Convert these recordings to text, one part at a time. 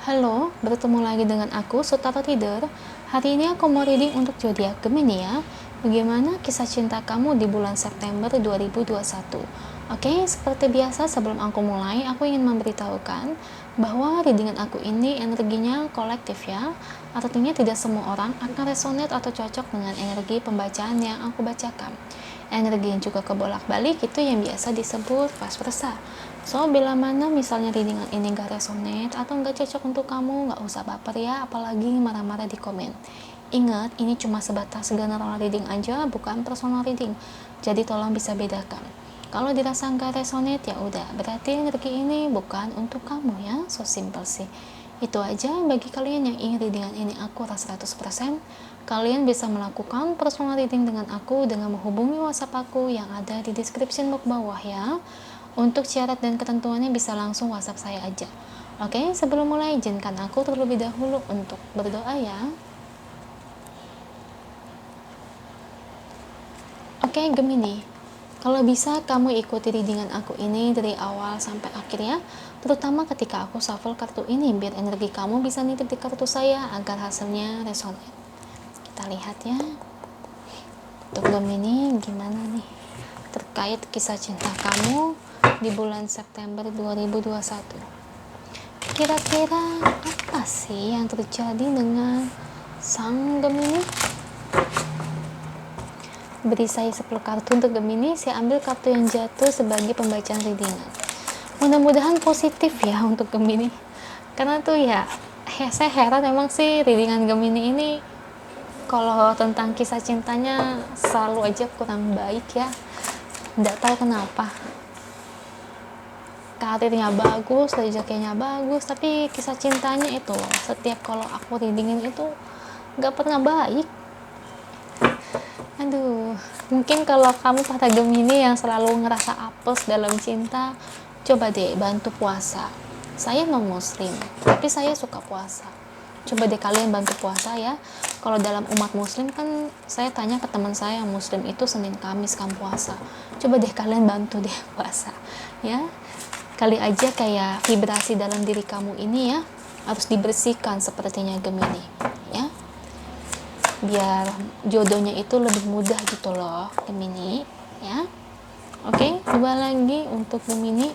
Halo, bertemu lagi dengan aku, Sutara Tidur. Hari ini aku mau reading untuk zodiak Gemini ya. Bagaimana kisah cinta kamu di bulan September 2021? Oke, seperti biasa sebelum aku mulai, aku ingin memberitahukan bahwa readingan aku ini energinya kolektif ya. Artinya tidak semua orang akan resonate atau cocok dengan energi pembacaan yang aku bacakan. Energi yang juga kebolak-balik itu yang biasa disebut vice versa. So, bila mana misalnya readingan ini gak resonate atau gak cocok untuk kamu, gak usah baper ya, apalagi marah-marah di komen. Ingat, ini cuma sebatas general reading aja, bukan personal reading. Jadi tolong bisa bedakan. Kalau dirasa gak resonate, ya udah, berarti energi ini bukan untuk kamu ya, so simple sih. Itu aja bagi kalian yang ingin readingan ini akurat 100%. Kalian bisa melakukan personal reading dengan aku dengan menghubungi WhatsApp aku yang ada di description box bawah ya. Untuk syarat dan ketentuannya bisa langsung WhatsApp saya aja. Oke, sebelum mulai izinkan aku terlebih dahulu untuk berdoa ya. Oke, Gemini. Kalau bisa kamu ikuti readingan aku ini dari awal sampai akhir ya. Terutama ketika aku shuffle kartu ini biar energi kamu bisa nitip di kartu saya agar hasilnya resonate. Kita lihat ya. Untuk Gemini gimana nih terkait kisah cinta kamu di bulan September 2021. Kira-kira apa sih yang terjadi dengan sang Gemini? Beri saya 10 kartu untuk Gemini, saya ambil kartu yang jatuh sebagai pembacaan readingan. Mudah-mudahan positif ya untuk Gemini. Karena tuh ya saya heran emang sih readingan Gemini ini kalau tentang kisah cintanya selalu aja kurang baik ya. Nggak tahu kenapa. Karirnya bagus, rezekinya bagus, tapi kisah cintanya itu loh, setiap kalau aku readingin itu nggak pernah baik. Aduh, mungkin kalau kamu pada Gemini yang selalu ngerasa apes dalam cinta, coba deh bantu puasa. Saya non muslim, tapi saya suka puasa. Coba deh kalian bantu puasa ya. Kalau dalam umat muslim kan saya tanya ke teman saya yang muslim itu Senin Kamis kan puasa. Coba deh kalian bantu deh puasa ya. Kali aja kayak vibrasi dalam diri kamu ini ya harus dibersihkan sepertinya Gemini ya, biar jodohnya itu lebih mudah gitu loh Gemini ya. Oke, dua lagi untuk Gemini.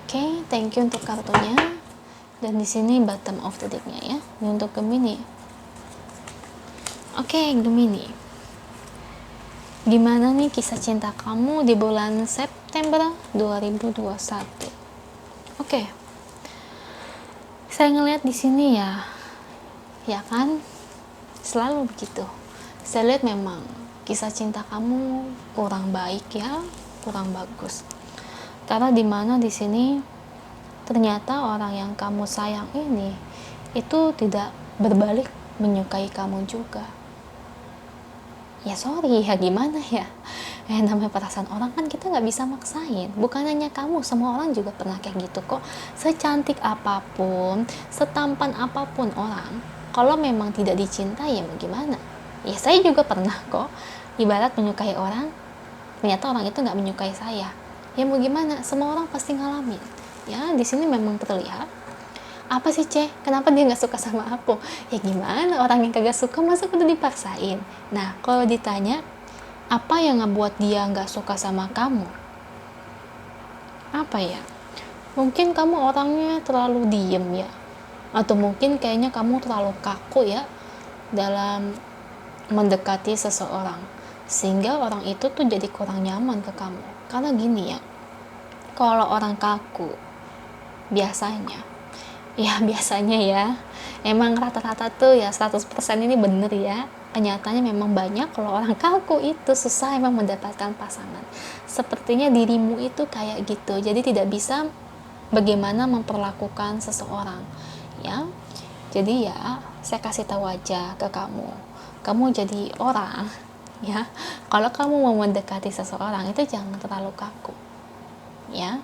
Oke, thank you untuk kartunya. Dan di sini bottom of the deck-nya ya. Ini untuk Gemini. Oke, Gemini. Gimana nih kisah cinta kamu di bulan September 2021? Oke. Saya ngelihat di sini ya. Ya kan? Selalu begitu. Saya lihat memang kisah cinta kamu kurang baik ya, kurang bagus. Karena di mana di sini ternyata orang yang kamu sayang ini itu tidak berbalik menyukai kamu juga. Ya sorry ya gimana ya, namanya perasaan orang kan kita nggak bisa maksain. Bukan hanya kamu, semua orang juga pernah kayak gitu kok. Secantik apapun, setampan apapun orang, kalau memang tidak dicintai ya mau gimana. Ya saya juga pernah kok, ibarat menyukai orang, ternyata orang itu nggak menyukai saya. Ya mau gimana, semua orang pasti ngalamin. Ya di sini memang terlihat apa sih kenapa dia nggak suka sama aku? Ya gimana, orang yang kagak suka masa udah dipaksain. Nah kalau ditanya apa yang ngebuat dia nggak suka sama kamu, apa ya, mungkin kamu orangnya terlalu diem ya, atau mungkin kayaknya kamu terlalu kaku ya dalam mendekati seseorang, sehingga orang itu tuh jadi kurang nyaman ke kamu. Karena gini ya, kalau orang kaku biasanya ya emang rata-rata tuh ya 100% ini bener ya, kenyataannya memang banyak kalau orang kaku itu susah emang mendapatkan pasangan. Sepertinya dirimu itu kayak gitu, jadi tidak bisa bagaimana memperlakukan seseorang ya. Jadi ya saya kasih tahu aja ke kamu jadi orang ya, kalau kamu mau mendekati seseorang itu jangan terlalu kaku ya.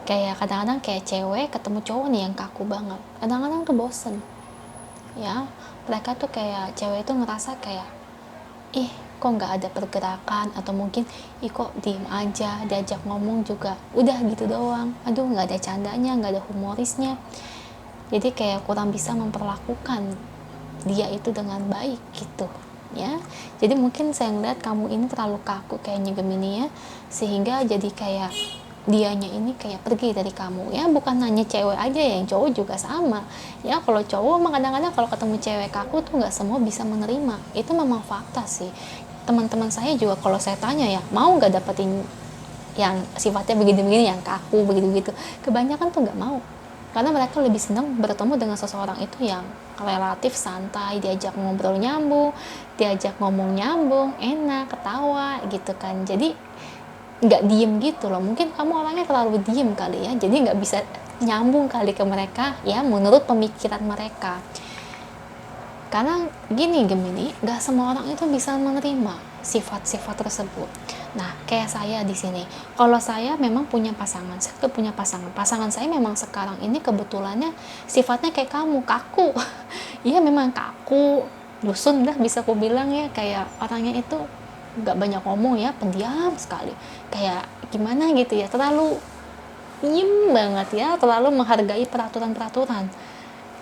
Kayak kadang-kadang kayak cewek ketemu cowok nih yang kaku banget, kadang-kadang tuh bosen ya. Mereka tuh kayak cewek itu ngerasa kayak ih kok nggak ada pergerakan, atau mungkin kok diem aja, diajak ngomong juga udah gitu doang, aduh nggak ada candanya, nggak ada humorisnya, jadi kayak kurang bisa memperlakukan dia itu dengan baik gitu ya. Jadi mungkin saya ngeliat kamu ini terlalu kaku kayaknya Gemini ya, sehingga jadi kayak dianya ini kayak pergi dari kamu ya. Bukan hanya cewek aja, yang cowok juga sama ya. Kalau cowok emang kadang-kadang kalau ketemu cewek kaku tuh nggak semua bisa menerima, itu memang fakta sih. Teman-teman saya juga kalau saya tanya ya, mau nggak dapetin yang sifatnya begini-begini, yang kaku begitu-begitu, kebanyakan tuh nggak mau, karena mereka lebih senang bertemu dengan seseorang itu yang relatif santai, diajak ngobrol nyambung, diajak ngomong nyambung, enak, ketawa gitu kan. Jadi nggak diem gitu loh. Mungkin kamu orangnya terlalu diem kali ya, jadi nggak bisa nyambung kali ke mereka ya, menurut pemikiran mereka. Karena gini Gemini, nggak semua orang itu bisa menerima sifat-sifat tersebut. Nah, kayak saya di sini, kalau saya memang punya pasangan, saya tuh punya pasangan saya memang sekarang ini kebetulannya sifatnya kayak kamu, kaku. Iya memang kaku, dusun dah bisa aku bilang ya, kayak orangnya itu nggak banyak ngomong ya, pendiam sekali, kayak gimana gitu ya, terlalu diem banget ya, terlalu menghargai peraturan-peraturan.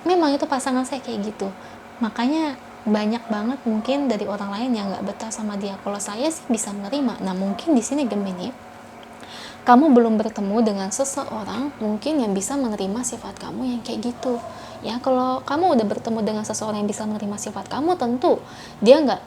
Memang itu pasangan saya kayak gitu, makanya banyak banget mungkin dari orang lain yang nggak betah sama dia. Kalau saya sih bisa menerima. Nah mungkin di sini Gemini, kamu belum bertemu dengan seseorang mungkin yang bisa menerima sifat kamu yang kayak gitu ya. Kalau kamu udah bertemu dengan seseorang yang bisa menerima sifat kamu, tentu dia nggak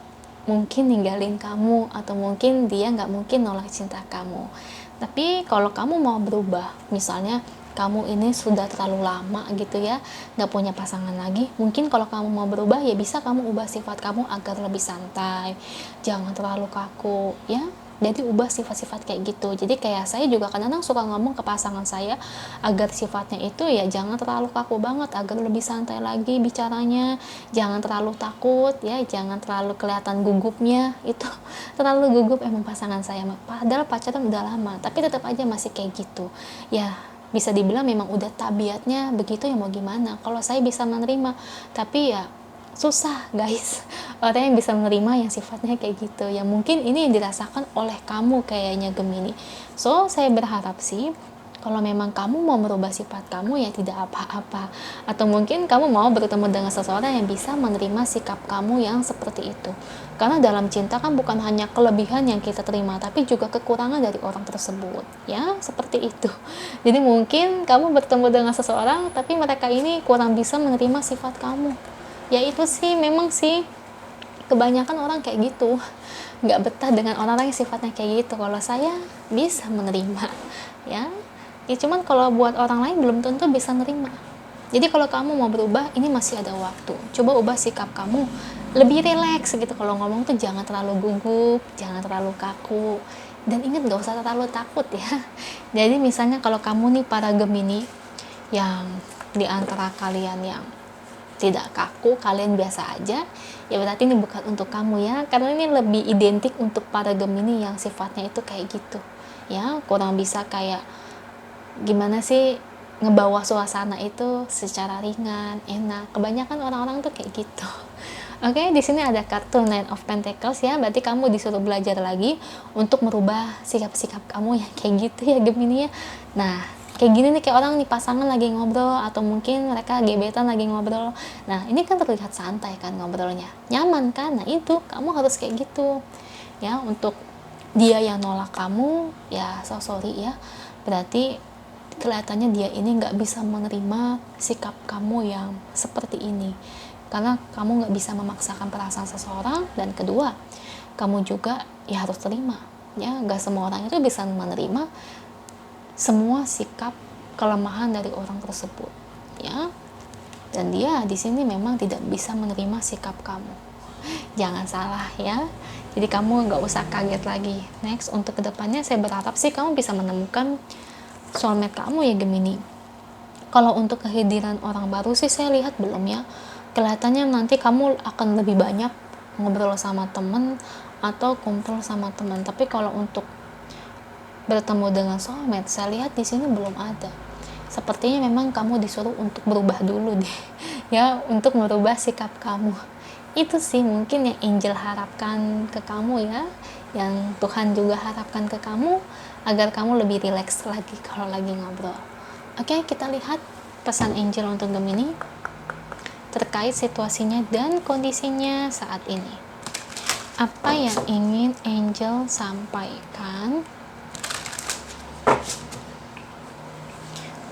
mungkin ninggalin kamu, atau mungkin dia nggak mungkin nolak cinta kamu. Tapi kalau kamu mau berubah, misalnya kamu ini sudah terlalu lama gitu ya nggak punya pasangan lagi, mungkin kalau kamu mau berubah ya bisa kamu ubah sifat kamu agar lebih santai, jangan terlalu kaku ya. Jadi ubah sifat-sifat kayak gitu. Jadi kayak saya juga kadang-kadang suka ngomong ke pasangan saya agar sifatnya itu ya jangan terlalu kaku banget, agar lebih santai lagi bicaranya, jangan terlalu takut ya, jangan terlalu kelihatan gugupnya. Itu terlalu gugup emang pasangan saya, padahal pacaran udah lama tapi tetap aja masih kayak gitu ya. Bisa dibilang memang udah tabiatnya begitu ya, mau gimana. Kalau saya bisa menerima, tapi ya susah guys, orang yang bisa menerima yang sifatnya kayak gitu ya. Mungkin ini yang dirasakan oleh kamu kayaknya Gemini. So saya berharap sih kalau memang kamu mau merubah sifat kamu ya tidak apa-apa, atau mungkin kamu mau bertemu dengan seseorang yang bisa menerima sikap kamu yang seperti itu. Karena dalam cinta kan bukan hanya kelebihan yang kita terima, tapi juga kekurangan dari orang tersebut ya, seperti itu. Jadi mungkin kamu bertemu dengan seseorang tapi mereka ini kurang bisa menerima sifat kamu ya. Itu sih memang sih kebanyakan orang kayak gitu, nggak betah dengan orang-orang yang sifatnya kayak gitu. Kalau saya bisa menerima ya, cuman kalau buat orang lain belum tentu bisa nerima. Jadi kalau kamu mau berubah, ini masih ada waktu. Coba ubah sikap kamu, lebih rileks gitu. Kalau ngomong tuh jangan terlalu gugup, jangan terlalu kaku, dan ingat gak usah terlalu takut ya. Jadi misalnya kalau kamu nih para Gemini, yang di antara kalian yang tidak kaku, kalian biasa aja, ya berarti ini bukan untuk kamu ya. Karena ini lebih identik untuk para Gemini yang sifatnya itu kayak gitu ya, kurang bisa kayak gimana sih ngebawa suasana itu secara ringan, enak. Kebanyakan orang-orang tuh kayak gitu. Oke, di sini ada kartu Nine of Pentacles ya, berarti kamu disuruh belajar lagi untuk merubah sikap-sikap kamu ya kayak gitu ya Gemini ya. Nah, kayak gini nih, kayak orang nih pasangan lagi ngobrol, atau mungkin mereka gebetan lagi ngobrol. Nah, ini kan terlihat santai kan ngobrolnya, nyaman kan. Nah, itu kamu harus kayak gitu ya. Untuk dia yang nolak kamu ya, so sorry ya, berarti kelihatannya dia ini nggak bisa menerima sikap kamu yang seperti ini, karena kamu nggak bisa memaksakan perasaan seseorang. Dan kedua, kamu juga ya harus terima ya, nggak semua orang itu bisa menerima semua sikap kelemahan dari orang tersebut ya. Dan dia di sini memang tidak bisa menerima sikap kamu, jangan salah ya. Jadi kamu nggak usah kaget lagi. Next, untuk kedepannya saya berharap sih kamu bisa menemukan soulmate kamu ya Gemini. Kalau untuk kehadiran orang baru sih saya lihat belum ya. Kelihatannya nanti kamu akan lebih banyak ngobrol sama temen atau kumpul sama teman. Tapi kalau untuk bertemu dengan soulmate, saya lihat di sini belum ada. Sepertinya memang kamu disuruh untuk berubah dulu deh ya, untuk merubah sikap kamu Itu sih mungkin yang Angel harapkan ke kamu ya, yang Tuhan juga harapkan ke kamu, agar kamu lebih rileks lagi kalau lagi ngobrol. Oke, kita lihat pesan Angel untuk Gemini terkait situasinya dan kondisinya saat ini. Apa yang ingin Angel sampaikan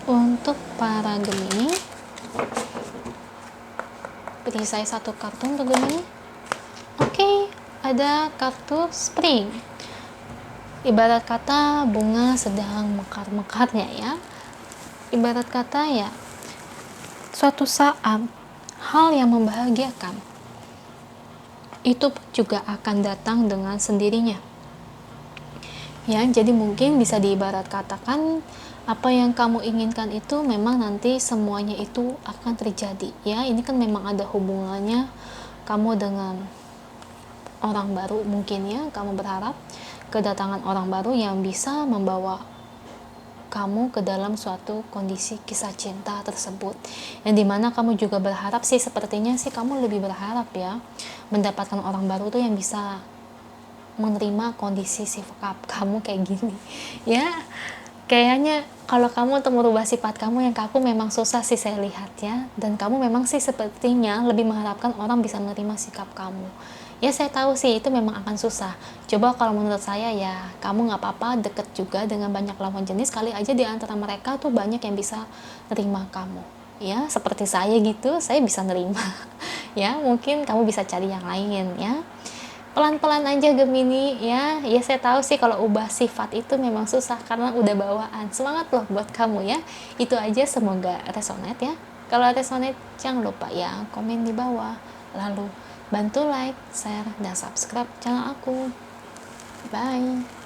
untuk para Gemini? Beri saya satu kartu untuk Gemini. Oke, ada kartu Spring. Ibarat kata bunga sedang mekar-mekarnya ya. Ibarat kata ya, suatu saat hal yang membahagiakan itu juga akan datang dengan sendirinya. Ya, jadi mungkin bisa diibarat katakan apa yang kamu inginkan itu memang nanti semuanya itu akan terjadi. Ya, ini kan memang ada hubungannya kamu dengan orang baru mungkin ya. Kamu berharap kedatangan orang baru yang bisa membawa kamu ke dalam suatu kondisi kisah cinta tersebut, yang dimana kamu juga berharap sih, sepertinya sih kamu lebih berharap ya mendapatkan orang baru tuh yang bisa menerima kondisi sikap kamu kayak gini ya. Kayaknya kalau kamu untuk merubah sifat kamu yang kaku memang susah sih saya lihat ya, dan kamu memang sih sepertinya lebih mengharapkan orang bisa menerima sikap kamu ya. Saya tahu sih itu memang akan susah. Coba kalau menurut saya ya, kamu nggak apa-apa deket juga dengan banyak lawan jenis, kali aja di antara mereka tuh banyak yang bisa nerima kamu ya, seperti saya gitu, saya bisa nerima ya. Mungkin kamu bisa cari yang lain ya, pelan-pelan aja Gemini ya. Ya saya tahu sih kalau ubah sifat itu memang susah karena udah bawaan. Semangat loh buat kamu ya. Itu aja, semoga resonate ya. Kalau resonate jangan lupa ya komen di bawah, lalu bantu like, share, dan subscribe channel aku. Bye.